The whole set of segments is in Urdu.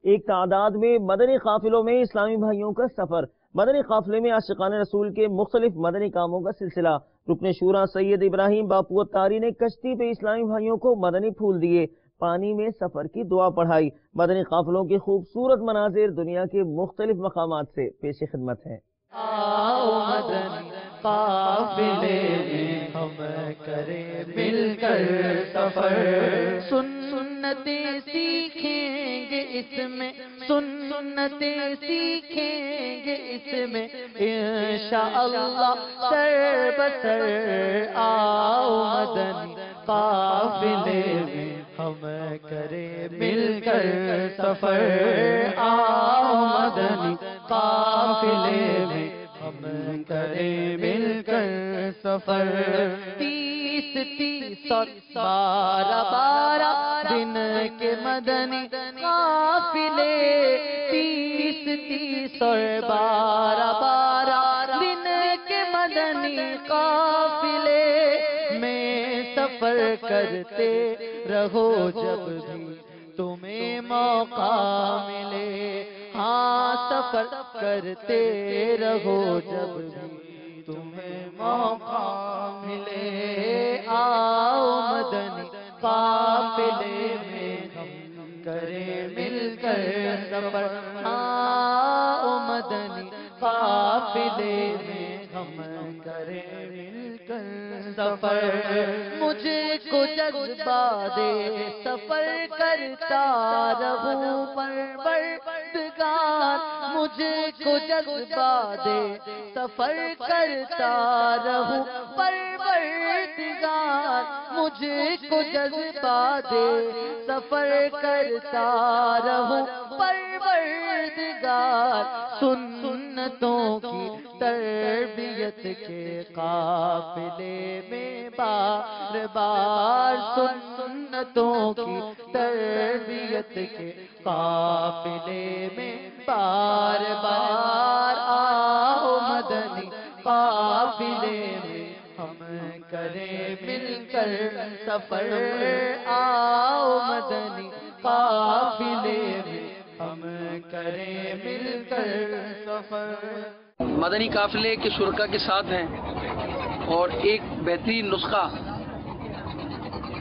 ایک تعداد میں مدنی قافلوں میں اسلامی بھائیوں کا سفر۔ مدنی قافلے میں عاشقان رسول کے مختلف مدنی کاموں کا سلسلہ۔ رکن شورا سید ابراہیم باپو اتاری نے کشتی پہ اسلامی بھائیوں کو مدنی پھول دیے، پانی میں سفر کی دعا پڑھائی۔ مدنی قافلوں کے خوبصورت مناظر دنیا کے مختلف مقامات سے پیش خدمت ہیں۔ آؤ مدنی قافلے میں ہم کریں مل کر سفر، سنتیں سیکھیں گے اس میں، سنتیں سیکھیں گے اس میں انشاءاللہ سر بسر۔ آؤ مدنی قافلے میں ہم کریں مل کر سفر، آؤ مدنی قافلے میں ہم کریں مل کر سفر۔ 30 اور 12 دن کے مدنی قافلے، 30 اور 12 دن کے مدنی قافلے میں سفر کرتے رہو جب بھی تمہیں موقع ملے، ہاں سفر کرتے رہو جب بھی تمہیں موقع ملے۔ آؤ مدنی قافلے میں ہم کریں مل کر سفر، آؤ مدنی قافلے میں ہم کریں مل کر سفر۔ مجھے کو جذبہ دے سفر کرتا رہوں پروردگار، مجھے کو جذبہ دے سفر کرتا رہوں پروردگار، مجھے کو جذبہ دے سفر کرتا رہوں پروردگار۔ سنتوں کی تربیت کے قافلے میں بار بار، سنتوں کی تربیت کے قافلے میں بار بار۔ آؤ مدنی قافلے میں ہم کریں مل کر سفر، آؤ مدنی قافلے میں ہم کریں مل کر سفر۔ مدنی قافلے کے شرکا کے ساتھ ہیں اور ایک بہترین نسخہ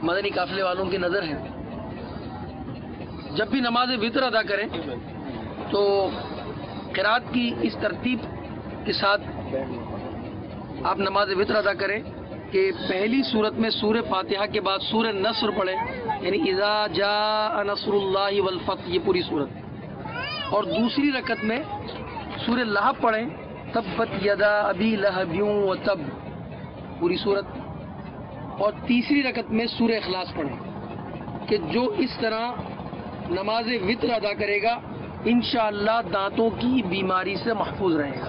مدنی قافلے والوں کی نظر ہے۔ جب بھی نماز وتر ادا کریں تو قرات کی اس ترتیب کے ساتھ آپ نماز وتر ادا کریں کہ پہلی صورت میں سورہ فاتحہ کے بعد سورہ نصر پڑھیں، یعنی اذا جاء نصر اللہ والفتح، یہ پوری صورت، اور دوسری رکعت میں سورہ لہب پڑھیں، تبت یدا ابی لہب وتب، پوری صورت، اور تیسری رکعت میں سورہ اخلاص پڑھیں کہ جو اس طرح نماز وتر ادا کرے گا انشاءاللہ دانتوں کی بیماری سے محفوظ رہے گا۔